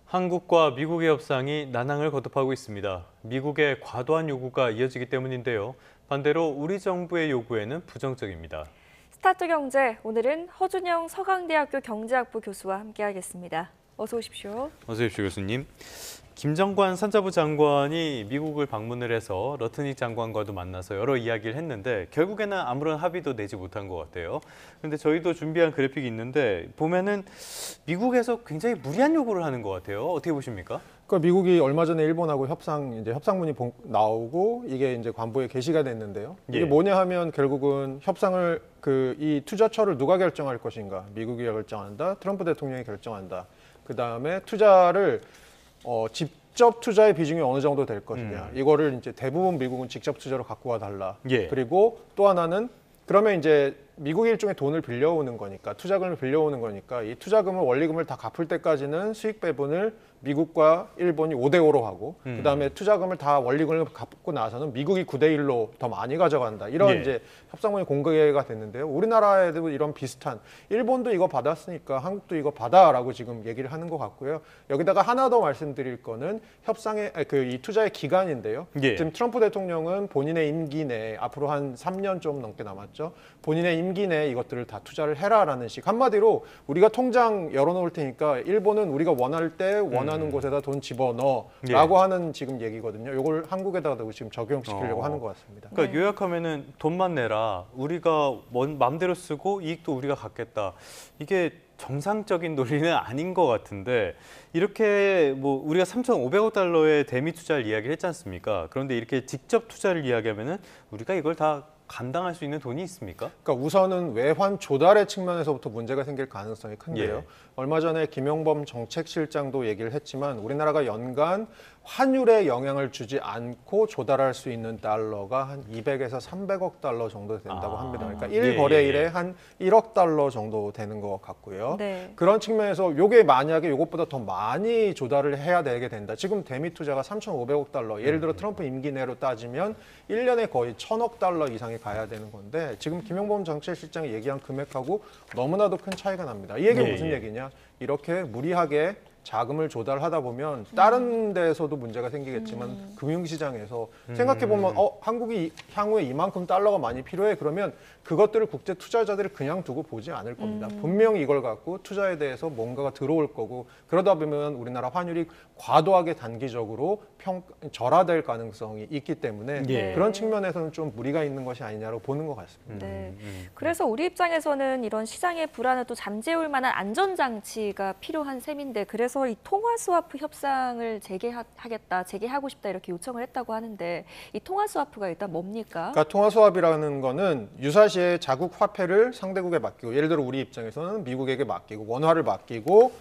한국과 미국의 협상이 난항을 거듭하고 있습니다. 미국의 과도한 요구가 이어지기 때문인데요. 반대로 우리 정부의 요구에는 부정적입니다. 스타트 경제, 오늘은 허준영 서강대학교 경제학부 교수와 함께하겠습니다. 어서 오십시오. 어서 오십시오, 교수님. 김정관 산자부 장관이 미국을 방문을 해서 러트닉 장관과도 만나서 여러 이야기를 했는데 결국에는 아무런 합의도 내지 못한 것 같아요. 그런데 저희도 준비한 그래픽이 있는데 보면은 미국에서 굉장히 무리한 요구를 하는 것 같아요. 어떻게 보십니까? 그러니까 미국이 얼마 전에 일본하고 협상문이 나오고 이게 이제 관보에 게시가 됐는데요. 이게 뭐냐 하면 결국은 협상을 이 투자처를 누가 결정할 것인가? 미국이 결정한다. 트럼프 대통령이 결정한다. 그 다음에 투자를 직접 투자의 비중이 어느 정도 될 것이냐. 이거를 이제 대부분 미국은 직접 투자로 갖고 와달라. 그리고 또 하나는 그러면 이제 미국이 일종의 돈을 빌려오는 거니까 투자금을 빌려오는 거니까 이 투자금을 원리금을 다 갚을 때까지는 수익 배분을 미국과 일본이 5대5로 하고 그다음에 투자금을 다 원리금을 갚고 나서는 미국이 9대1로 더 많이 가져간다. 이런 이제 협상문이 공개가 됐는데요. 우리나라에도 이런 비슷한 일본도 이거 받았으니까 한국도 이거 받아라고 지금 얘기를 하는 것 같고요. 여기다가 하나 더 말씀드릴 거는 협상의 이 투자의 기간인데요. 지금 트럼프 대통령은 본인의 임기 내에 앞으로 한 3년 좀 넘게 남았죠. 본인의 임기 내에 이것들을 다 투자를 해라라는 식. 한마디로 우리가 통장 열어놓을 테니까 일본은 우리가 원할 때 원하는 곳에다 돈 집어넣어라고 하는 지금 얘기거든요. 이걸 한국에다가 지금 적용시키려고 하는 것 같습니다. 그러니까 요약하면은 돈만 내라. 우리가 마음대로 쓰고 이익도 우리가 갖겠다. 이게 정상적인 논리는 아닌 것 같은데 이렇게 뭐 우리가 3,500억 달러의 대미 투자를 이야기를 했지 않습니까? 그런데 이렇게 직접 투자를 이야기하면은 우리가 이걸 다 감당할 수 있는 돈이 있습니까? 그러니까 우선은 외환 조달의 측면에서부터 문제가 생길 가능성이 큰데요. 얼마 전에 김용범 정책실장도 얘기를 했지만 우리나라가 연간 환율에 영향을 주지 않고 조달할 수 있는 달러가 한 200에서 300억 달러 정도 된다고 합니다. 그러니까 1거래일에 한 1억 달러 정도 되는 것 같고요. 그런 측면에서 이게 만약에 이것보다 더 많이 조달을 해야 되게 된다. 지금 대미 투자가 3,500억 달러. 예를 들어 트럼프 임기 내로 따지면 1년에 거의 1,000억 달러 이상이 가야 되는 건데 지금 김용범 정책실장이 얘기한 금액하고 너무나도 큰 차이가 납니다. 이 얘기는 무슨 얘기냐? 이렇게 무리하게 자금을 조달하다 보면 다른 데서도 문제가 생기겠지만 금융시장에서 생각해보면 한국이 향후에 이만큼 달러가 많이 필요해 그러면 그것들을 국제 투자자들이 그냥 두고 보지 않을 겁니다. 분명히 이걸 갖고 투자에 대해서 뭔가가 들어올 거고 그러다 보면 우리나라 환율이 과도하게 단기적으로 절하될 가능성이 있기 때문에 그런 측면에서는 좀 무리가 있는 것이 아니냐고 보는 것 같습니다. 그래서 우리 입장에서는 이런 시장의 불안을 또 잠재울 만한 안전장치가 필요한 셈인데 그래서 이 통화스와프 협상을 재개하고 싶다 이렇게 요청을 했다고 하는데 이 통화스와프가 일단 뭡니까? 그러니까 통화스왑이라는 거는 유사시에 자국 화폐를 상대국에 맡기고 예를 들어 우리 입장에서는 미국에게 맡기고 원화를 맡기고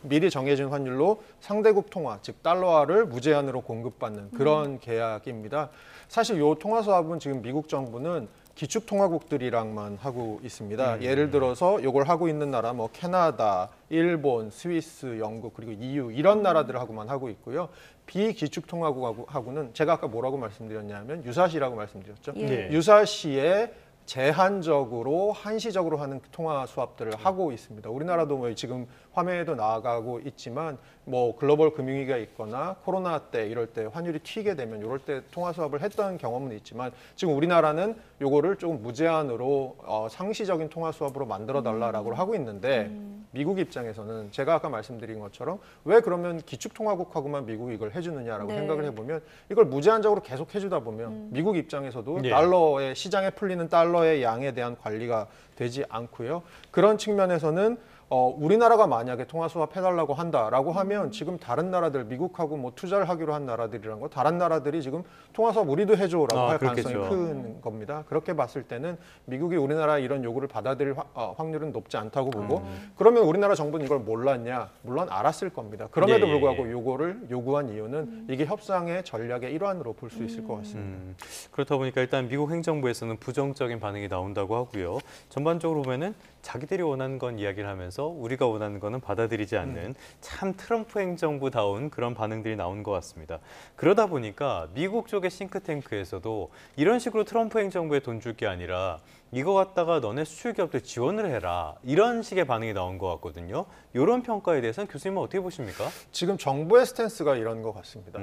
미리 정해진 환율로 상대국 통화, 즉 달러화를 무제한으로 공급받는 그런 계약입니다. 사실 이 통화스왑은 지금 미국 정부는 기축통화국들이랑만 하고 있습니다. 예를 들어서 이걸 하고 있는 나라 뭐 캐나다, 일본, 스위스, 영국 그리고 EU 이런 나라들하고만 하고 있고요. 비기축통화국하고는 제가 아까 뭐라고 말씀드렸냐면 유사시라고 말씀드렸죠. 유사시에 제한적으로 한시적으로 하는 통화 수합들을 하고 있습니다. 우리나라도 뭐 지금 화면에도 나아가고 있지만 뭐 글로벌 금융위기가 있거나 코로나 때 이럴 때 환율이 튀게 되면 이럴 때 통화 수합을 했던 경험은 있지만 지금 우리나라는 요거를 조금 무제한으로 상시적인 통화 수합으로 만들어 달라라고 하고 있는데 미국 입장에서는 제가 아까 말씀드린 것처럼 왜 그러면 기축통화국하고만 미국이 이걸 해주느냐라고 생각을 해보면 이걸 무제한적으로 계속 해주다 보면 미국 입장에서도 달러의 시장에 풀리는 달러의 양에 대한 관리가 되지 않고요. 그런 측면에서는 우리나라가 만약에 통화 수합 해달라고 한다라고 하면 지금 다른 나라들 미국하고 뭐 투자를 하기로 한 나라들이란 거 다른 나라들이 지금 통화 수합 우리도 해줘라고 할 가능성이 큰 겁니다. 그렇게 봤을 때는 미국이 우리나라 이런 요구를 받아들일 확률은 높지 않다고 보고 그러면 우리나라 정부는 이걸 몰랐냐? 물론 알았을 겁니다. 그럼에도 불구하고 요거를 요구한 이유는 이게 협상의 전략의 일환으로 볼 수 있을 것 같습니다. 그렇다 보니까 일단 미국 행정부에서는 부정적인 반응이 나온다고 하고요. 전반적으로 보면은 자기들이 원하는 건 이야기를 하면서 우리가 원하는 거는 받아들이지 않는 참 트럼프 행정부다운 그런 반응들이 나온 것 같습니다. 그러다 보니까 미국 쪽의 싱크탱크에서도 이런 식으로 트럼프 행정부에 돈 줄 게 아니라 이거 갖다가 너네 수출 기업들 지원을 해라. 이런 식의 반응이 나온 것 같거든요. 이런 평가에 대해서는 교수님은 어떻게 보십니까? 지금 정부의 스탠스가 이런 것 같습니다.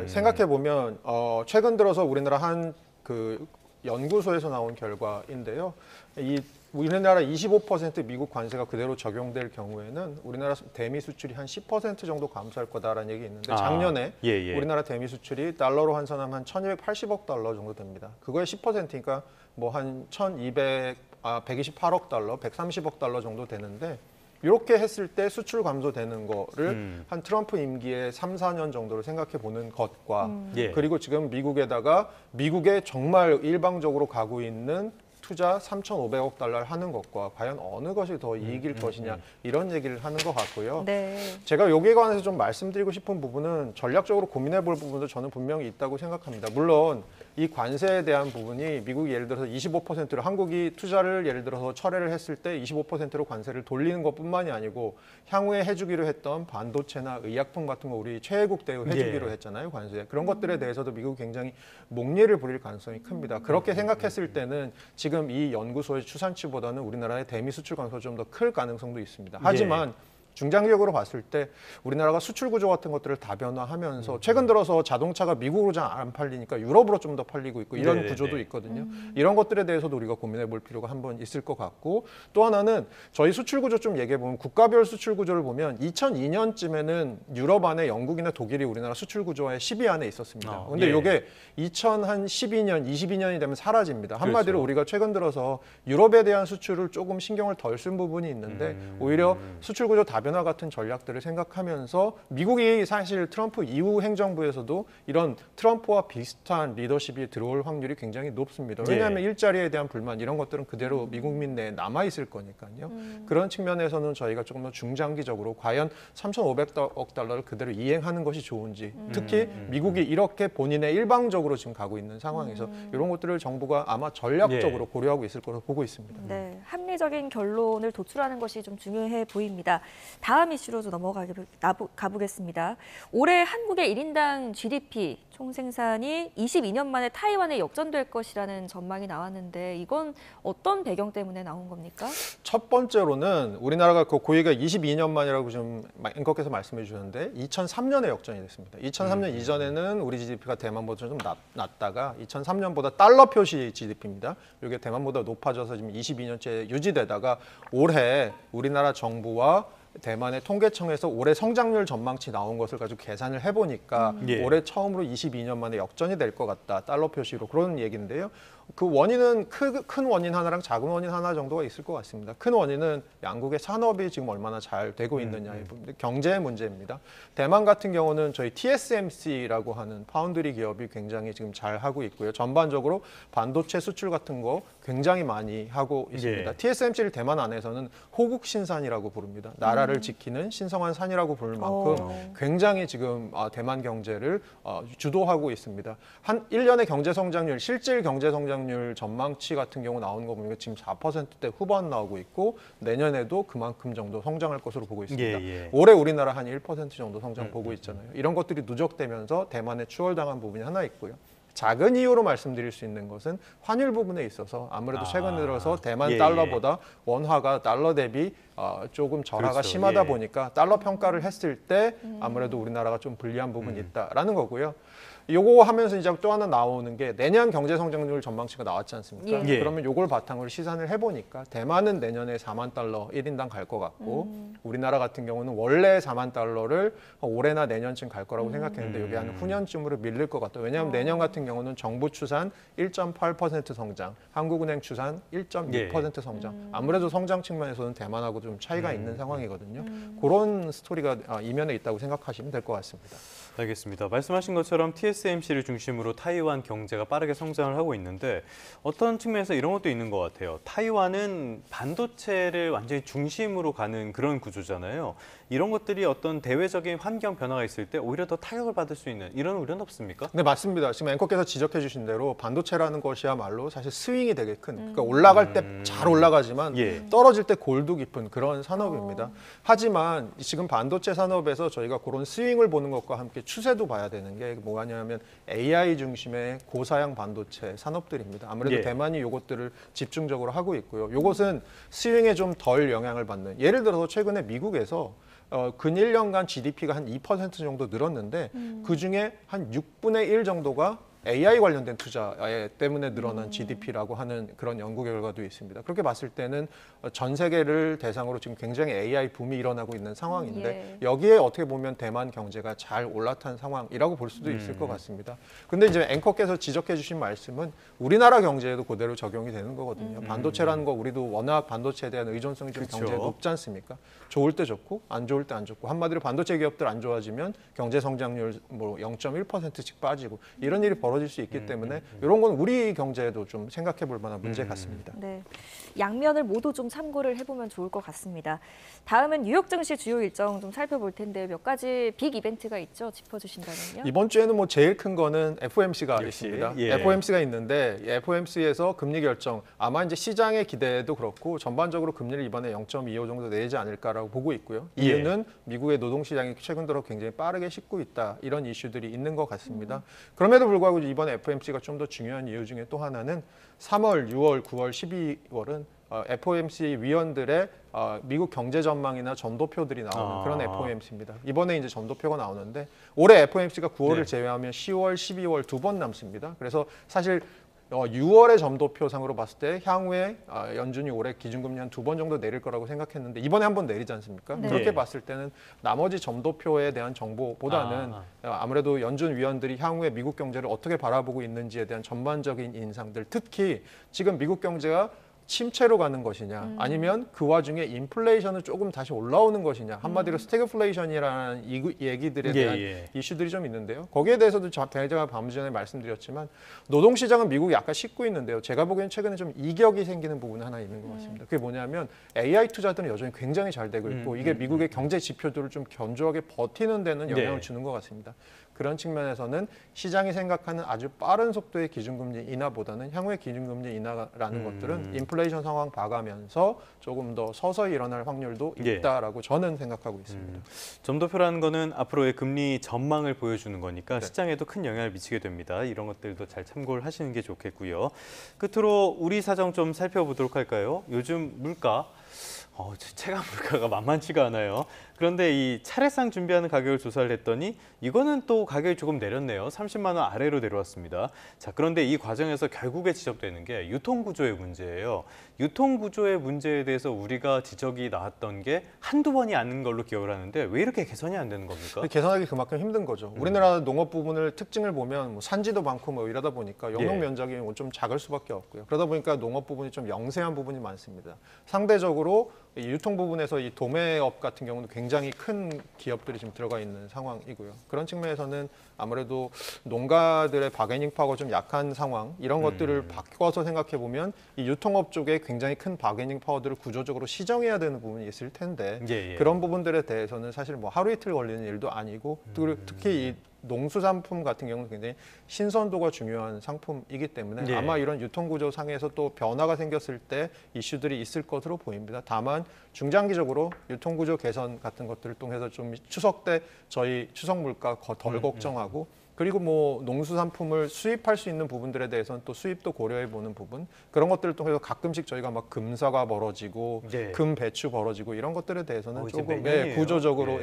생각해 보면 최근 들어서 우리나라 한 그 연구소에서 나온 결과인데요. 이 우리나라 25% 미국 관세가 그대로 적용될 경우에는 우리나라 대미 수출이 한 10% 정도 감소할 거다라는 얘기 있는데 작년에 우리나라 대미 수출이 달러로 환산하면 한 1,280억 달러 정도 됩니다. 그거의 10%니까 뭐 한 128억 달러, 130억 달러 정도 되는데 이렇게 했을 때 수출 감소되는 거를 한 트럼프 임기의 3, 4년 정도로 생각해 보는 것과 그리고 지금 미국에다가 미국에 정말 일방적으로 가고 있는 투자 3,500억 달러를 하는 것과 과연 어느 것이 더 이익일 것이냐 이런 얘기를 하는 것 같고요. 네. 제가 여기에 관해서 좀 말씀드리고 싶은 부분은 전략적으로 고민해 볼 부분도 저는 분명히 있다고 생각합니다. 물론 이 관세에 대한 부분이 미국이 예를 들어서 25%를 한국이 투자를 예를 들어서 철회를 했을 때 25%로 관세를 돌리는 것뿐만이 아니고 향후에 해주기로 했던 반도체나 의약품 같은 거 우리 최애국 대우 해주기로 했잖아요. 관세. 그런 것들에 대해서도 미국이 굉장히 목리를 부릴 가능성이 큽니다. 그렇게 생각했을 때는 지금 이 연구소의 추산치보다는 우리나라의 대미 수출 감소가 좀 더 클 가능성도 있습니다. 하지만 중장기적으로 봤을 때 우리나라가 수출 구조 같은 것들을 다변화하면서 최근 들어서 자동차가 미국으로 잘 안 팔리니까 유럽으로 좀 더 팔리고 있고 이런 구조도 있거든요. 이런 것들에 대해서도 우리가 고민해 볼 필요가 한번 있을 것 같고 또 하나는 저희 수출 구조 좀 얘기해 보면 국가별 수출 구조를 보면 2002년쯤에는 유럽 안에 영국이나 독일이 우리나라 수출 구조의 10위 안에 있었습니다. 근데 이게 2012년, 22년이 되면 사라집니다. 한마디로 우리가 최근 들어서 유럽에 대한 수출을 조금 신경을 덜 쓴 부분이 있는데 오히려 수출 구조 다변화 같은 전략들을 생각하면서 미국이 사실 트럼프 이후 행정부에서도 이런 트럼프와 비슷한 리더십이 들어올 확률이 굉장히 높습니다. 왜냐하면 일자리에 대한 불만 이런 것들은 그대로 미국민 내에 남아 있을 거니까요. 그런 측면에서는 저희가 조금 더 중장기적으로 과연 3,500억 달러를 그대로 이행하는 것이 좋은지 특히 미국이 이렇게 본인의 일방적으로 지금 가고 있는 상황에서 이런 것들을 정부가 아마 전략적으로 고려하고 있을 거로 보고 있습니다. 네, 합리적인 결론을 도출하는 것이 좀 중요해 보입니다. 다음 이슈로 가보겠습니다. 올해 한국의 1인당 GDP 총생산이 22년 만에 타이완에 역전될 것이라는 전망이 나왔는데 이건 어떤 배경 때문에 나온 겁니까? 첫 번째로는 우리나라가 그 고위가 22년 만이라고 좀 앵커께서 말씀해 주셨는데 2003년에 역전이 됐습니다. 2003년 이전에는 우리 GDP가 대만보다 좀 낮다가 2003년보다 달러 표시 GDP입니다. 이게 대만보다 높아져서 지금 22년째 유지되다가 올해 우리나라 정부와 대만의 통계청에서 올해 성장률 전망치 나온 것을 가지고 계산을 해보니까 올해 처음으로 22년 만에 역전이 될 것 같다. 달러 표시로 그런 얘기인데요. 그 원인은 큰 원인 하나랑 작은 원인 하나 정도가 있을 것 같습니다. 큰 원인은 양국의 산업이 지금 얼마나 잘 되고 있느냐의 부분, 경제의 문제입니다. 대만 같은 경우는 저희 TSMC라고 하는 파운드리 기업이 굉장히 지금 잘 하고 있고요. 전반적으로 반도체 수출 같은 거 굉장히 많이 하고 있습니다. TSMC를 대만 안에서는 호국 신산이라고 부릅니다. 나라를 지키는 신성한 산이라고 부를 만큼 굉장히 지금 대만 경제를 주도하고 있습니다. 한 1년의 경제 성장률, 실질 경제 성장률 전망치 같은 경우 나오는 거 보면 지금 4%대 후반 나오고 있고 내년에도 그만큼 정도 성장할 것으로 보고 있습니다. 올해 우리나라 한 1% 정도 성장 보고 있잖아요. 이런 것들이 누적되면서 대만에 추월당한 부분이 하나 있고요. 작은 이유로 말씀드릴 수 있는 것은 환율 부분에 있어서 아무래도 최근 들어서 대만 달러보다 원화가 달러 대비 조금 절하가 심하다 보니까 달러 평가를 했을 때 아무래도 우리나라가 좀 불리한 부분이 있다라는 거고요. 요거 하면서 이제 또 하나 나오는 게 내년 경제 성장률 전망치가 나왔지 않습니까? 그러면 요걸 바탕으로 시산을 해보니까 대만은 내년에 4만 달러 1인당 갈 것 같고 우리나라 같은 경우는 원래 4만 달러를 올해나 내년쯤 갈 거라고 생각했는데 이게 한 후년쯤으로 밀릴 것 같아요. 왜냐하면 내년 같은 경우는 정부 추산 1.8% 성장, 한국은행 추산 1.6% 성장. 아무래도 성장 측면에서는 대만하고 좀 차이가 있는 상황이거든요. 그런 스토리가 이면에 있다고 생각하시면 될 것 같습니다. 알겠습니다. 말씀하신 것처럼 TSMC를 중심으로 타이완 경제가 빠르게 성장을 하고 있는데 어떤 측면에서 이런 것도 있는 것 같아요. 타이완은 반도체를 완전히 중심으로 가는 그런 구조잖아요. 이런 것들이 어떤 대외적인 환경 변화가 있을 때 오히려 더 타격을 받을 수 있는 이런 우려는 없습니까? 네, 맞습니다. 지금 앵커께서 지적해 주신 대로 반도체라는 것이야말로 사실 스윙이 되게 큰, 그러니까 올라갈 때 잘 올라가지만 예. 떨어질 때 골도 깊은 그런 산업입니다. 하지만 지금 반도체 산업에서 저희가 그런 스윙을 보는 것과 함께 추세도 봐야 되는 게 뭐냐면 AI 중심의 고사양 반도체 산업들입니다. 아무래도 예. 대만이 이것들을 집중적으로 하고 있고요. 이것은 스윙에 좀 덜 영향을 받는, 예를 들어서 최근에 미국에서 근 1년간 GDP가 한 2% 정도 늘었는데 그중에 한 6분의 1 정도가 AI 관련된 투자 때문에 늘어난 GDP라고 하는 그런 연구 결과도 있습니다. 그렇게 봤을 때는 전 세계를 대상으로 지금 굉장히 AI 붐이 일어나고 있는 상황인데 여기에 어떻게 보면 대만 경제가 잘 올라탄 상황이라고 볼 수도 있을 것 같습니다. 근데 이제 앵커께서 지적해 주신 말씀은 우리나라 경제에도 그대로 적용이 되는 거거든요. 반도체라는 거 우리도 워낙 반도체에 대한 의존성이 좀 그쵸. 경제에 높지 않습니까? 좋을 때 좋고 안 좋을 때 안 좋고, 한마디로 반도체 기업들 안 좋아지면 경제 성장률 뭐 0.1%씩 빠지고 이런 일이 벌어질 수 있기 때문에 이런 건 우리 경제에도 좀 생각해 볼 만한 문제 같습니다. 네, 양면을 모두 좀 참고를 해보면 좋을 것 같습니다. 다음은 뉴욕 증시 주요 일정 좀 살펴볼 텐데 몇 가지 빅 이벤트가 있죠. 짚어주신다면요. 이번 주에는 뭐 제일 큰 거는 FOMC가 역시, 있습니다. 예. FOMC가 있는데 FOMC에서 금리 결정, 아마 이제 시장의 기대도 그렇고 전반적으로 금리를 이번에 0.25 정도 내지 않을까라고 보고 있고요. 예. 이유는 미국의 노동시장이 최근 들어 굉장히 빠르게 식고 있다, 이런 이슈들이 있는 것 같습니다. 그럼에도 불구하고 이번에 FOMC가 좀 더 중요한 이유 중에 또 하나는 3월, 6월, 9월, 12월은 FOMC 위원들의 미국 경제 전망이나 점도표들이 나오는 그런 FOMC입니다. 이번에 이제 점도표가 나오는데 올해 FOMC가 9월을 네. 제외하면 10월, 12월 두 번 남습니다. 그래서 사실 6월의 점도표상으로 봤을 때 향후에 연준이 올해 기준금리 한 2번 정도 내릴 거라고 생각했는데 이번에 한 번 내리지 않습니까? 네. 그렇게 봤을 때는 나머지 점도표에 대한 정보보다는 아무래도 연준 위원들이 향후에 미국 경제를 어떻게 바라보고 있는지에 대한 전반적인 인상들, 특히 지금 미국 경제가 침체로 가는 것이냐 아니면 그 와중에 인플레이션은 조금 다시 올라오는 것이냐, 한마디로 스태그플레이션이라는 얘기들에 대한 이슈들이 좀 있는데요. 거기에 대해서도 제가 방금 전에 말씀드렸지만 노동시장은 미국이 약간 식고 있는데요. 제가 보기에는 최근에 좀 이격이 생기는 부분이 하나 있는 것 같습니다. 그게 뭐냐면 AI 투자들은 여전히 굉장히 잘 되고 있고 이게 미국의 경제 지표들을 좀 견조하게 버티는 데는 영향을 주는 것 같습니다. 그런 측면에서는 시장이 생각하는 아주 빠른 속도의 기준금리 인하보다는 향후의 기준금리 인하라는 것들은 인플레이션 상황 봐가면서 조금 더 서서히 일어날 확률도 있다라고 저는 생각하고 있습니다. 점도표라는 거는 앞으로의 금리 전망을 보여주는 거니까 네. 시장에도 큰 영향을 미치게 됩니다. 이런 것들도 잘 참고를 하시는 게 좋겠고요. 끝으로 우리 사정 좀 살펴보도록 할까요? 요즘 물가, 체감 물가가 만만치가 않아요. 그런데 이 차례상 준비하는 가격을 조사를 했더니 이거는 또 가격이 조금 내렸네요. 30만 원 아래로 내려왔습니다. 자, 그런데 이 과정에서 결국에 지적되는 게 유통구조의 문제예요. 유통구조의 문제에 대해서 우리가 지적이 나왔던 게 한두 번이 아닌 걸로 기억을 하는데 왜 이렇게 개선이 안 되는 겁니까? 개선하기 그만큼 힘든 거죠. 우리나라 농업 부분을 특징을 보면 뭐 산지도 많고 뭐 이러다 보니까 영농 면적이 좀 작을 수밖에 없고요. 그러다 보니까 농업 부분이 좀 영세한 부분이 많습니다. 상대적으로 이 유통 부분에서 이 도매업 같은 경우는 굉장히 큰 기업들이 지금 들어가 있는 상황이고요. 그런 측면에서는 아무래도 농가들의 바게닝 파워가 좀 약한 상황, 이런 것들을 바꿔서 생각해 보면 이 유통업 쪽에 굉장히 큰 바게닝 파워들을 구조적으로 시정해야 되는 부분이 있을 텐데 그런 부분들에 대해서는 사실 뭐 하루 이틀 걸리는 일도 아니고 특히 이 농수산품 같은 경우는 굉장히 신선도가 중요한 상품이기 때문에 아마 이런 유통구조 상에서 또 변화가 생겼을 때 이슈들이 있을 것으로 보입니다. 다만 중장기적으로 유통구조 개선 같은 것들을 통해서 좀 추석 때 저희 추석 물가 덜 걱정하고 그리고 뭐 농수산품을 수입할 수 있는 부분들에 대해서는 또 수입도 고려해 보는 부분, 그런 것들을 통해서 가끔씩 저희가 막 금사가 벌어지고 금 배추 벌어지고 이런 것들에 대해서는 조금 구조적으로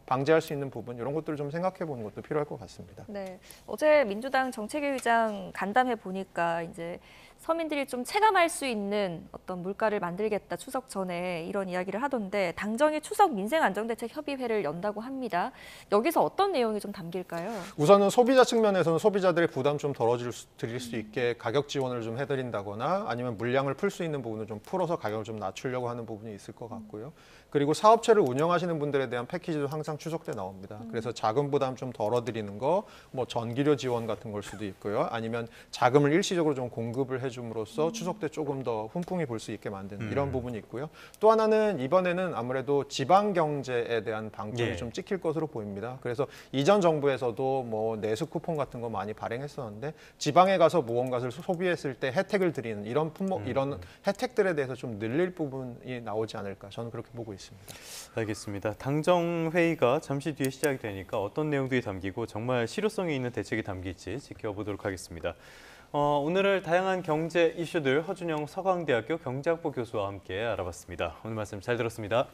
방지할 수 있는 부분, 이런 것들을 좀 생각해 보는 것도 필요할 것 같습니다. 네, 어제 민주당 정책위 의장 간담회 보니까 이제 서민들이 좀 체감할 수 있는 어떤 물가를 만들겠다 추석 전에 이런 이야기를 하던데 당정이 추석 민생안정대책협의회를 연다고 합니다. 여기서 어떤 내용이 좀 담길까요? 우선은 소비자 측면에서는 소비자들의 부담 좀 덜어드릴 수 있게 가격 지원을 좀 해드린다거나 아니면 물량을 풀 수 있는 부분을 좀 풀어서 가격을 좀 낮추려고 하는 부분이 있을 것 같고요. 그리고 사업체를 운영하시는 분들에 대한 패키지도 항상 추석 때 나옵니다. 그래서 자금 부담 좀 덜어드리는 거, 뭐 전기료 지원 같은 걸 수도 있고요. 아니면 자금을 일시적으로 좀 공급을 해줌으로써 추석 때 조금 더 훈풍이 불 수 있게 만드는 이런 부분이 있고요. 또 하나는 이번에는 아무래도 지방 경제에 대한 방점이 예. 좀 찍힐 것으로 보입니다. 그래서 이전 정부에서도 뭐 내수 쿠폰 같은 거 많이 발행했었는데 지방에 가서 무언가를 소비했을 때 혜택을 드리는 이런 품목, 이런 혜택들에 대해서 좀 늘릴 부분이 나오지 않을까 저는 그렇게 보고 있습니다. 알겠습니다. 당정 회의가 잠시 뒤에 시작이 되니까 어떤 내용들이 담기고 정말 실효성이 있는 대책이 담길지 지켜보도록 하겠습니다. 오늘은 다양한 경제 이슈들 허준영 서강대학교 경제학부 교수와 함께 알아봤습니다. 오늘 말씀 잘 들었습니다.